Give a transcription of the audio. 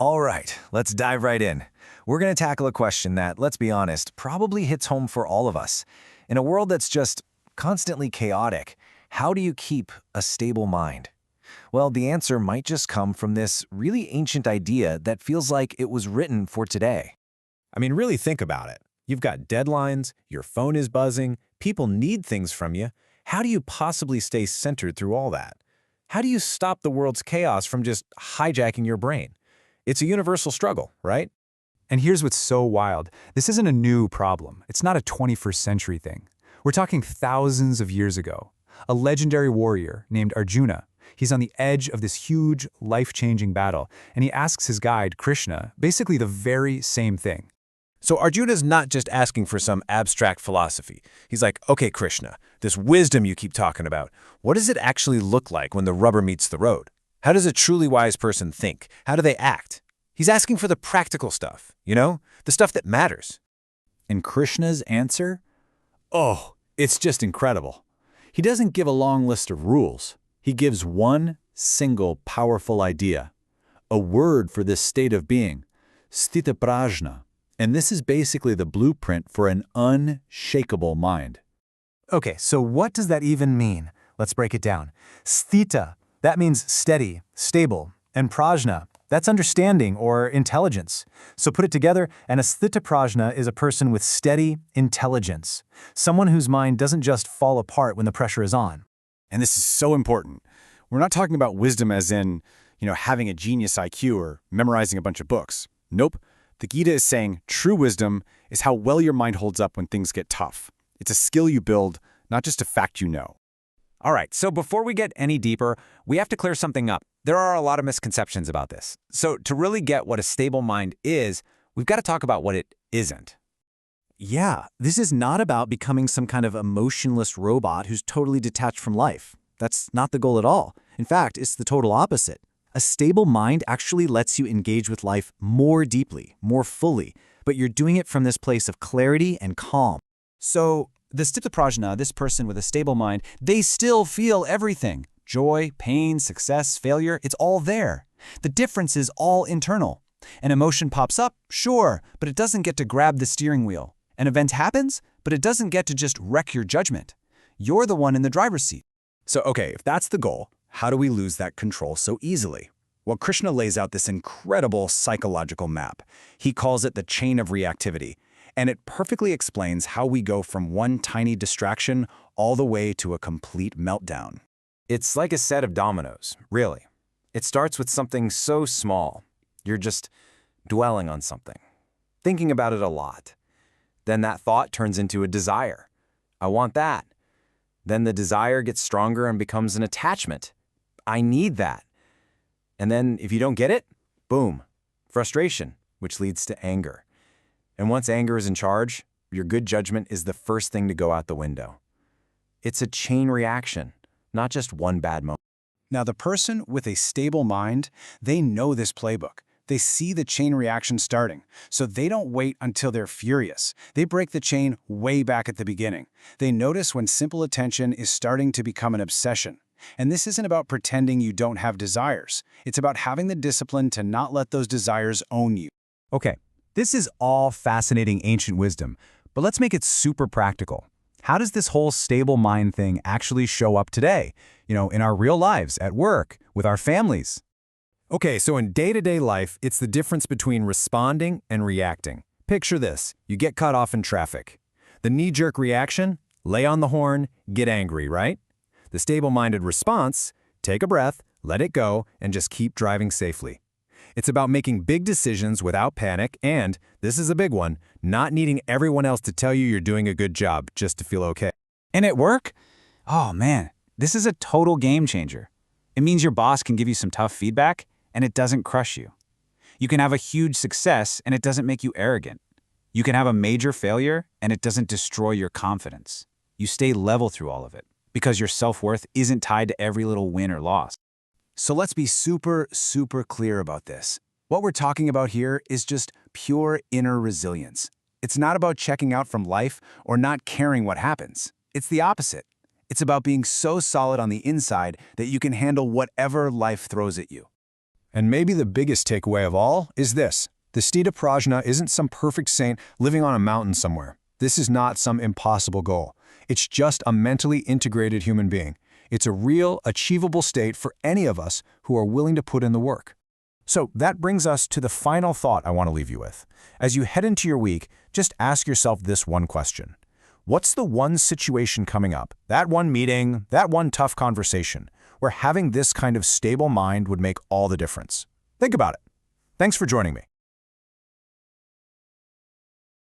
All right, let's dive right in. We're going to tackle a question that, let's be honest, probably hits home for all of us. In a world that's just constantly chaotic, how do you keep a stable mind? Well, the answer might just come from this really ancient idea that feels like it was written for today. I mean, really think about it. You've got deadlines, your phone is buzzing, people need things from you. How do you possibly stay centered through all that? How do you stop the world's chaos from just hijacking your brain? It's a universal struggle, right? And here's what's so wild. This isn't a new problem. It's not a 21st century thing. We're talking thousands of years ago. A legendary warrior named Arjuna. He's on the edge of this huge, life-changing battle, and he asks his guide, Krishna, basically the very same thing. So Arjuna's not just asking for some abstract philosophy. He's like, okay, Krishna, this wisdom you keep talking about, what does it actually look like when the rubber meets the road? How does a truly wise person think? How do they act? He's asking for the practical stuff, the stuff that matters. And Krishna's answer? Oh, it's just incredible. He doesn't give a long list of rules. He gives one single powerful idea, a word for this state of being, Sthitaprajna. And this is basically the blueprint for an unshakable mind. Okay, so what does that even mean? Let's break it down. Sthita, that means steady, stable, and prajna, that's understanding or intelligence. So put it together, and a sthitaprajna is a person with steady intelligence, someone whose mind doesn't just fall apart when the pressure is on. And this is so important. We're not talking about wisdom as in, having a genius IQ or memorizing a bunch of books. Nope. The Gita is saying true wisdom is how well your mind holds up when things get tough. It's a skill you build, not just a fact you know. All right, so before we get any deeper, we have to clear something up. There are a lot of misconceptions about this. So to really get what a stable mind is, we've got to talk about what it isn't. Yeah, this is not about becoming some kind of emotionless robot who's totally detached from life. That's not the goal at all. In fact, it's the total opposite. A stable mind actually lets you engage with life more deeply, more fully, but you're doing it from this place of clarity and calm. So the Sthitaprajna, this person with a stable mind, they still feel everything. Joy, pain, success, failure, it's all there. The difference is all internal. An emotion pops up, sure, but it doesn't get to grab the steering wheel. An event happens, but it doesn't get to just wreck your judgment. You're the one in the driver's seat. So, okay, if that's the goal, how do we lose that control so easily? Well, Krishna lays out this incredible psychological map. He calls it the chain of reactivity, and it perfectly explains how we go from one tiny distraction all the way to a complete meltdown. It's like a set of dominoes, really. It starts with something so small. You're just dwelling on something, thinking about it a lot. Then that thought turns into a desire. I want that. Then the desire gets stronger and becomes an attachment. I need that. And then if you don't get it, boom, frustration, which leads to anger. And once anger is in charge, your good judgment is the first thing to go out the window. It's a chain reaction, not just one bad moment. Now, the person with a stable mind, they know this playbook. They see the chain reaction starting, so they don't wait until they're furious. They break the chain way back at the beginning. They notice when simple attention is starting to become an obsession. And this isn't about pretending you don't have desires. It's about having the discipline to not let those desires own you. Okay, this is all fascinating ancient wisdom, but let's make it super practical. How does this whole stable mind thing actually show up today? In our real lives, at work, with our families. Okay, so in day-to-day life, it's the difference between responding and reacting. Picture this. You get cut off in traffic. The knee-jerk reaction? Lay on the horn, get angry, right? The stable-minded response? Take a breath, let it go, and just keep driving safely. It's about making big decisions without panic and, this is a big one, not needing everyone else to tell you you're doing a good job just to feel okay. And at work? Oh man, this is a total game changer. It means your boss can give you some tough feedback, and it doesn't crush you. You can have a huge success, and it doesn't make you arrogant. You can have a major failure, and it doesn't destroy your confidence. You stay level through all of it, because your self-worth isn't tied to every little win or loss. So let's be super, super clear about this. What we're talking about here is just pure inner resilience. It's not about checking out from life or not caring what happens. It's the opposite. It's about being so solid on the inside that you can handle whatever life throws at you. And maybe the biggest takeaway of all is this. The Sthitaprajna isn't some perfect saint living on a mountain somewhere. This is not some impossible goal. It's just a mentally integrated human being. It's a real, achievable state for any of us who are willing to put in the work. So that brings us to the final thought I want to leave you with. As you head into your week, just ask yourself this one question. What's the one situation coming up, that one meeting, that one tough conversation, where having this kind of stable mind would make all the difference? Think about it. Thanks for joining me.